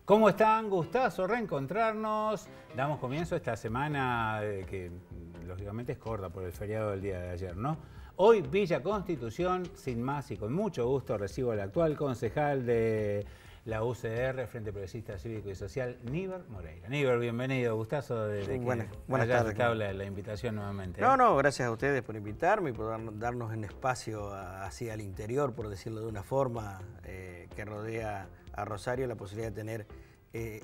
¿Cómo están? Gustazo reencontrarnos. Damos comienzo a esta semana que lógicamente es corta por el feriado del día de ayer, ¿no? Hoy Villa Constitución, sin más y con mucho gusto recibo al actual concejal de la UCR, Frente Progresista Cívico y Social, Níber Moreira. Níber, bienvenido, gustazo de que Buenas hayas tardes. aceptado la invitación nuevamente. No, gracias a ustedes por invitarme y por darnos un espacio hacia el interior, por decirlo de una forma, que rodea a Rosario, la posibilidad de tener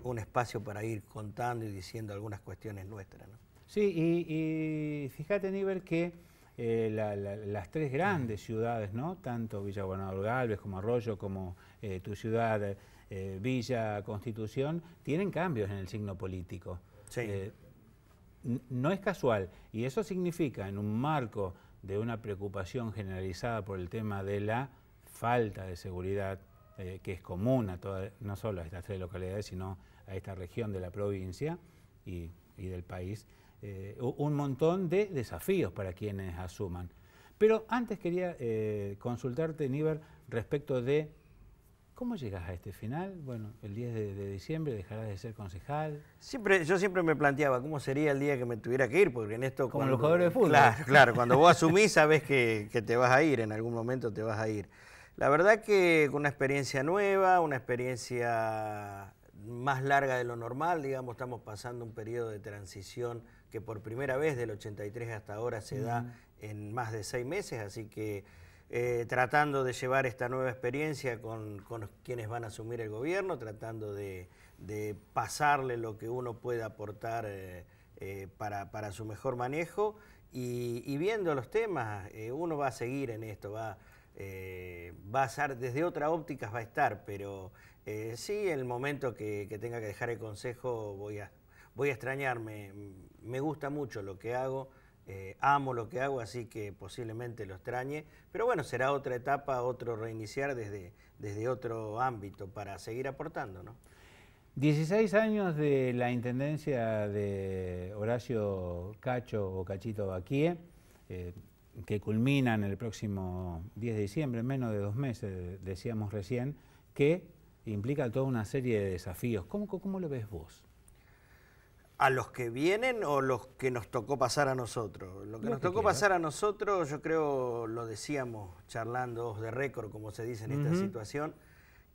un espacio para ir contando y diciendo algunas cuestiones nuestras, ¿no? Sí, y fíjate, Níber, que las tres grandes ciudades, ¿no? Tanto Villa Gobernador Galvez como Arroyo, como tu ciudad, Villa Constitución, tienen cambios en el signo político. Sí. No es casual, y eso significa, en un marco de una preocupación generalizada por el tema de la falta de seguridad, que es común a no solo a estas tres localidades, sino a esta región de la provincia y del país, un montón de desafíos para quienes asuman. Pero antes quería consultarte, Níber, respecto de ¿cómo llegas a este final? Bueno, el 10 de diciembre dejarás de ser concejal. Yo siempre me planteaba cómo sería el día que me tuviera que ir, porque en esto... Como los jugadores de fútbol. Claro, cuando vos asumís sabés que te vas a ir, en algún momento te vas a ir. La verdad que con una experiencia nueva, una experiencia más larga de lo normal, digamos, estamos pasando un periodo de transición que por primera vez del 83 hasta ahora se da en más de 6 meses, así que tratando de llevar esta nueva experiencia con quienes van a asumir el gobierno, tratando de pasarle lo que uno puede aportar para su mejor manejo y viendo los temas, uno va a seguir en esto, va a ser, desde otra óptica va a estar, pero sí, en el momento que tenga que dejar el consejo voy a extrañarme. Me gusta mucho lo que hago, amo lo que hago, así que posiblemente lo extrañe, pero bueno, será otra etapa, otro reiniciar desde otro ámbito para seguir aportando, ¿no? 16 años de la intendencia de Horacio Cacho o Cachito Baquie, que culminan el próximo 10 de diciembre, en menos de 2 meses, decíamos recién, que implica toda una serie de desafíos. ¿Cómo lo ves vos? ¿A los que vienen o los que nos tocó pasar a nosotros? Lo que nos tocó pasar a nosotros, yo creo, lo decíamos charlando off the record, como se dice en esta situación,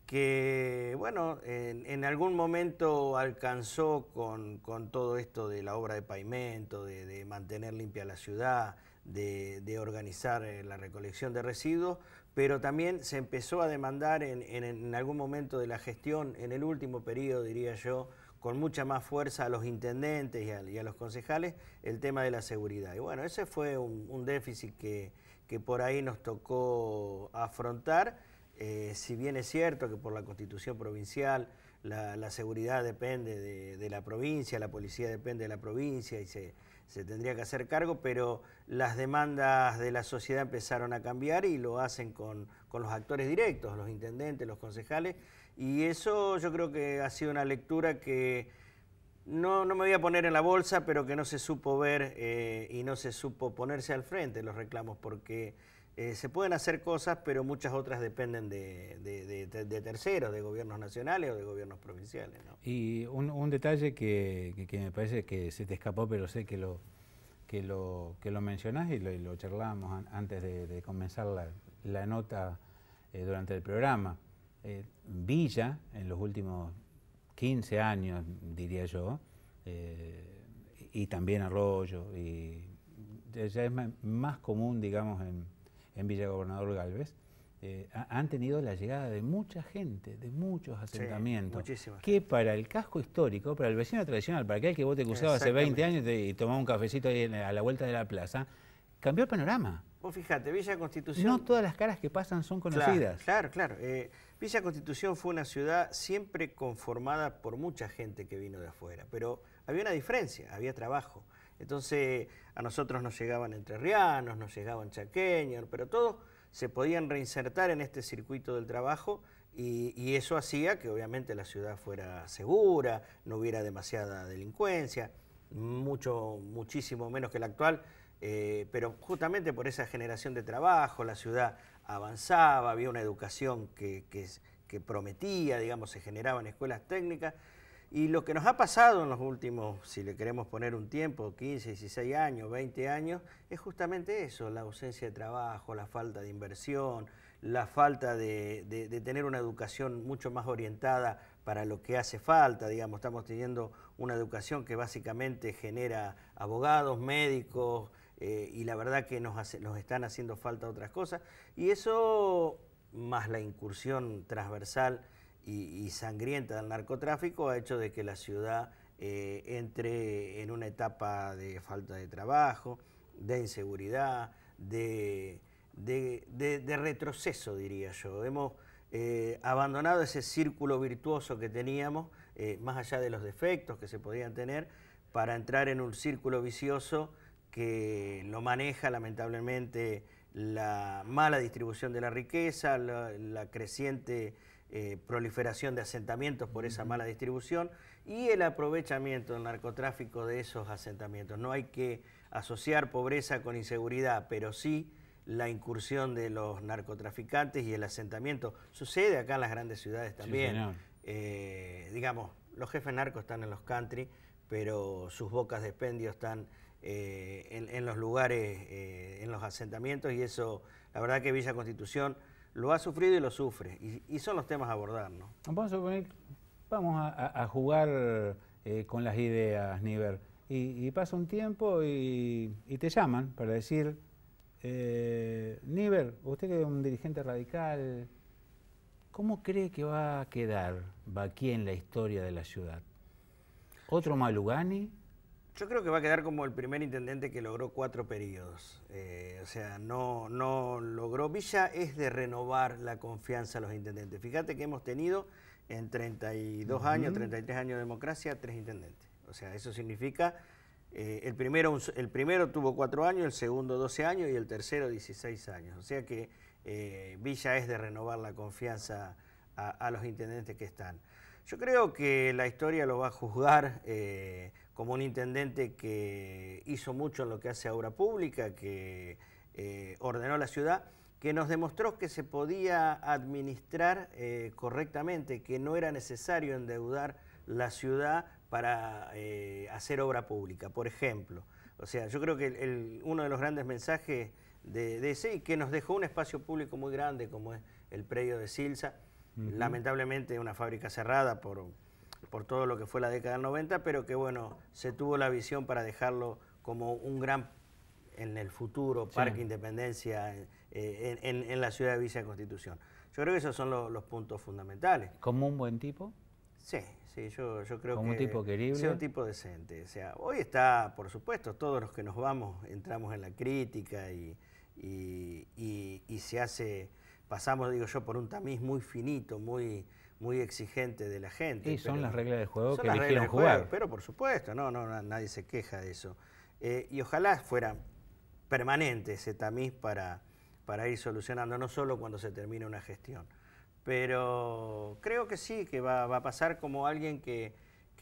que bueno, en algún momento alcanzó con todo esto de la obra de pavimento, de mantener limpia la ciudad, de organizar la recolección de residuos, pero también se empezó a demandar en algún momento de la gestión, en el último periodo, diría yo, con mucha más fuerza a los intendentes y a los concejales, el tema de la seguridad. Y bueno, ese fue un déficit que por ahí nos tocó afrontar. Si bien es cierto que por la Constitución provincial la seguridad depende de la provincia, la policía depende de la provincia y se tendría que hacer cargo, pero las demandas de la sociedad empezaron a cambiar y lo hacen con los actores directos, los intendentes, los concejales, y eso yo creo que ha sido una lectura que no me voy a poner en la bolsa, pero que no se supo ver y no se supo ponerse al frente los reclamos, porque se pueden hacer cosas, pero muchas otras dependen de terceros, de gobiernos nacionales o de gobiernos provinciales, ¿no? Y un detalle que me parece que se te escapó, pero sé que lo mencionás y lo charlábamos antes de comenzar la nota durante el programa. Villa, en los últimos 15 años, diría yo, y también Arroyo, y ya es más común, digamos, en Villa Gobernador Galvez, han tenido la llegada de mucha gente, de muchos asentamientos, que para el casco histórico, para el vecino tradicional, para aquel que vos te cruzabas hace 20 años y tomaba un cafecito ahí a la vuelta de la plaza, cambió el panorama. Vos fíjate, Villa Constitución... No todas las caras que pasan son conocidas. Claro. Villa Constitución fue una ciudad siempre conformada por mucha gente que vino de afuera, pero había una diferencia, había trabajo. Entonces a nosotros nos llegaban entrerrianos, nos llegaban chaqueños, pero todos se podían reinsertar en este circuito del trabajo y eso hacía que obviamente la ciudad fuera segura, no hubiera demasiada delincuencia, muchísimo menos que la actual, pero justamente por esa generación de trabajo la ciudad avanzaba, había una educación que que prometía, digamos, se generaban escuelas técnicas. Y lo que nos ha pasado en los últimos, si le queremos poner un tiempo, 15, 16 años, 20 años, es justamente eso, la ausencia de trabajo, la falta de inversión, la falta de tener una educación mucho más orientada para lo que hace falta, digamos, estamos teniendo una educación que básicamente genera abogados, médicos, y la verdad que nos están haciendo falta otras cosas, y eso, más la incursión transversal y sangrienta del narcotráfico, ha hecho de que la ciudad entre en una etapa de falta de trabajo, de inseguridad, de retroceso, diría yo. Hemos abandonado ese círculo virtuoso que teníamos, más allá de los defectos que se podían tener, para entrar en un círculo vicioso que lo maneja lamentablemente la mala distribución de la riqueza, la creciente proliferación de asentamientos por esa mala distribución y el aprovechamiento del narcotráfico de esos asentamientos. No hay que asociar pobreza con inseguridad, pero sí la incursión de los narcotraficantes y el asentamiento. Sucede acá en las grandes ciudades también. Sí, digamos, los jefes narcos están en los country, pero sus bocas de expendio están en los lugares, en los asentamientos, y eso, la verdad que Villa Constitución lo ha sufrido y lo sufre, y son los temas a abordar, ¿no? Vamos a jugar con las ideas, Niver, y pasa un tiempo y te llaman para decir, Niver, usted que es un dirigente radical, ¿cómo cree que va a quedar Baquié en la historia de la ciudad? ¿Otro Malugani? Yo creo que va a quedar como el primer intendente que logró 4 periodos. O sea, no logró. Villa es de renovar la confianza a los intendentes. Fíjate que hemos tenido en 32 años, 33 años de democracia, 3 intendentes. O sea, eso significa, el primero tuvo 4 años, el segundo 12 años y el tercero 16 años. O sea que Villa es de renovar la confianza a los intendentes que están. Yo creo que la historia lo va a juzgar como un intendente que hizo mucho en lo que hace a obra pública, que ordenó la ciudad, que nos demostró que se podía administrar correctamente, que no era necesario endeudar la ciudad para hacer obra pública, por ejemplo. O sea, yo creo que uno de los grandes mensajes de ese, y que nos dejó un espacio público muy grande como es el predio de Silsa, lamentablemente una fábrica cerrada por todo lo que fue la década del 90, pero que bueno, se tuvo la visión para dejarlo como un gran, en el futuro, Parque Independencia en la ciudad de Villa Constitución. Yo creo que esos son los puntos fundamentales. ¿Como un buen tipo? Sí, yo creo ¿Como que... un tipo querible? Sí, un tipo decente. O sea, hoy está, por supuesto, todos los que nos vamos, entramos en la crítica y se hace... Pasamos, digo yo, por un tamiz muy finito, muy exigente de la gente. Y son las reglas del juego que eligieron jugar. Pero por supuesto, nadie se queja de eso. Y ojalá fuera permanente ese tamiz para ir solucionando, no solo cuando se termine una gestión. Pero creo que sí, que va a pasar como alguien que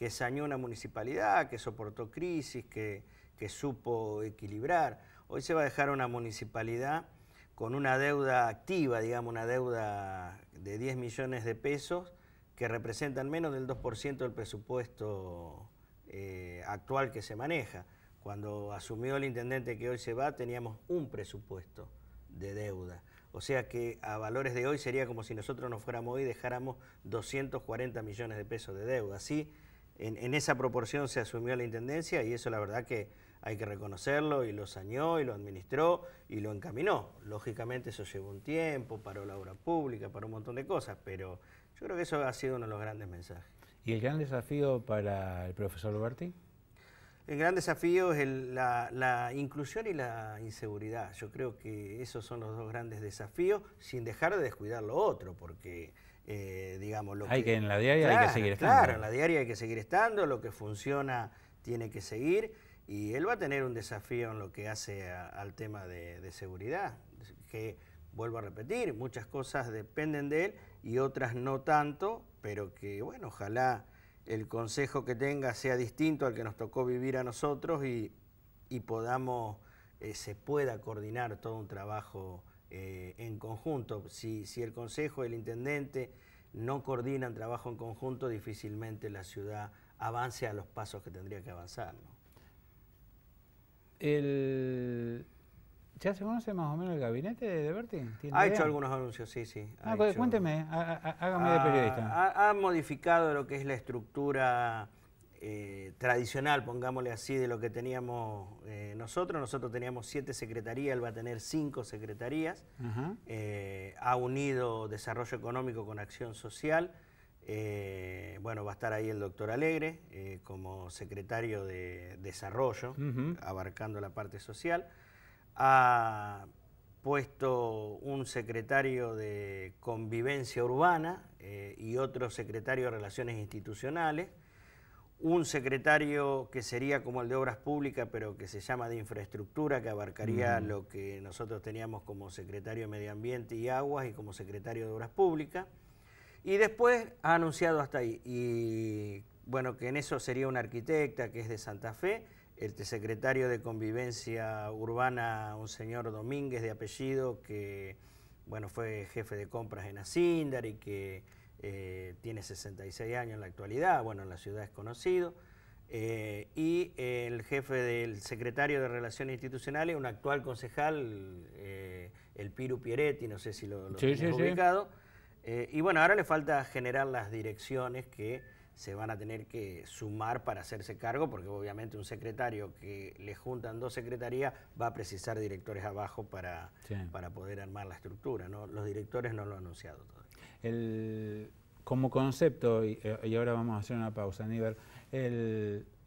saneó una municipalidad, que soportó crisis, que supo equilibrar. Hoy se va a dejar una municipalidad con una deuda activa, digamos, una deuda de 10 millones de pesos, que representan menos del 2% del presupuesto actual que se maneja. Cuando asumió el intendente que hoy se va, teníamos un presupuesto de deuda. O sea que a valores de hoy sería como si nosotros nos fuéramos hoy y dejáramos 240 millones de pesos de deuda. Así, en esa proporción se asumió la intendencia, y eso la verdad que hay que reconocerlo, y lo saneó, y lo administró, y lo encaminó. Lógicamente eso llevó un tiempo, paró la obra pública, paró un montón de cosas, pero yo creo que eso ha sido uno de los grandes mensajes. ¿Y el gran desafío para el profesor Luberti? El gran desafío es la inclusión y la inseguridad. Yo creo que esos son los dos grandes desafíos, sin dejar de descuidar lo otro, porque, digamos... En la diaria hay que seguir estando. Claro, en la diaria hay que seguir estando, lo que funciona tiene que seguir, y él va a tener un desafío en lo que hace al tema de seguridad, que, vuelvo a repetir, muchas cosas dependen de él y otras no tanto, pero que, bueno, ojalá el consejo que tenga sea distinto al que nos tocó vivir a nosotros y podamos, se pueda coordinar todo un trabajo en conjunto. Si el consejo, el intendente, no coordinan trabajo en conjunto, difícilmente la ciudad avance a los pasos que tendría que avanzar, ¿no? ¿Ya se conoce más o menos el gabinete de Berti? Ha hecho algunos anuncios, sí. Cuénteme, hágame de periodista. Ha modificado lo que es la estructura tradicional, pongámosle así, de lo que teníamos nosotros. Nosotros teníamos 7 secretarías, él va a tener 5 secretarías. Ha unido desarrollo económico con acción social. Bueno, va a estar ahí el doctor Alegre como secretario de desarrollo, abarcando la parte social. Ha puesto un secretario de convivencia urbana y otro secretario de relaciones institucionales, un secretario que sería como el de obras públicas, pero que se llama de infraestructura, que abarcaría lo que nosotros teníamos como secretario de medio ambiente y aguas y como secretario de obras públicas. Y después ha anunciado hasta ahí, y bueno, que en eso sería una arquitecta que es de Santa Fe, el secretario de Convivencia Urbana, un señor Domínguez de apellido, que bueno, fue jefe de compras en Acíndar y que tiene 66 años en la actualidad, bueno, en la ciudad es conocido, y el jefe del secretario de Relaciones Institucionales, un actual concejal, el Piru Pieretti, no sé si lo tienes ubicado. Y bueno, ahora le falta generar las direcciones que se van a tener que sumar para hacerse cargo, porque obviamente un secretario que le juntan 2 secretarías va a precisar directores abajo para poder armar la estructura, ¿no? Los directores no lo han anunciado todavía. Como concepto, y ahora vamos a hacer una pausa, Aníbal,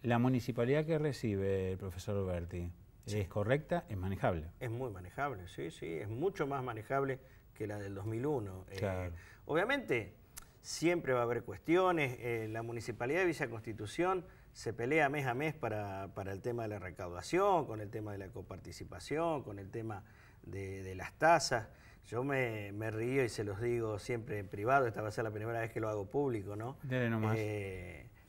la municipalidad que recibe el profesor Berti, ¿es correcta? ¿Es manejable? Es muy manejable, sí, es mucho más manejable que la del 2001. Claro. Obviamente siempre va a haber cuestiones. La Municipalidad de Villa Constitución se pelea mes a mes para el tema de la recaudación, con el tema de la coparticipación, con el tema de las tasas. Yo me río y se los digo siempre en privado, esta va a ser la primera vez que lo hago público, ¿no? Dele nomás.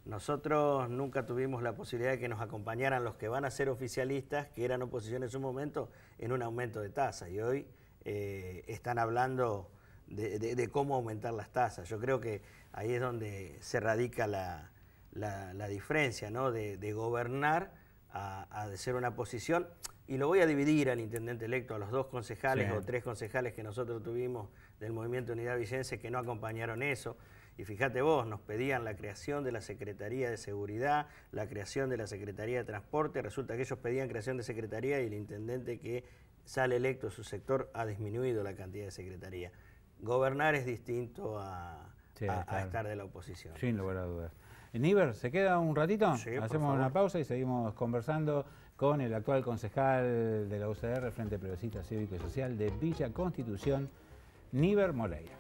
Nosotros nunca tuvimos la posibilidad de que nos acompañaran los que van a ser oficialistas, que eran oposición en su momento, en un aumento de tasas. Y hoy están hablando de cómo aumentar las tasas. Yo creo que ahí es donde se radica la diferencia, ¿no? De gobernar a de ser una posición. Y lo voy a dividir al intendente electo, a los 2 concejales o 3 concejales que nosotros tuvimos del Movimiento Unidad Vicense que no acompañaron eso. Y fíjate vos, nos pedían la creación de la Secretaría de Seguridad, la creación de la Secretaría de Transporte. Resulta que ellos pedían creación de secretaría y el intendente que sale electo de su sector ha disminuido la cantidad de secretaría. Gobernar es distinto a estar de la oposición. Sin lugar a dudas. Níber, ¿se queda un ratito? Sí, hacemos una pausa y seguimos conversando con el actual concejal de la UCR, Frente Progresista Cívico y Social de Villa Constitución, Níber Moreira.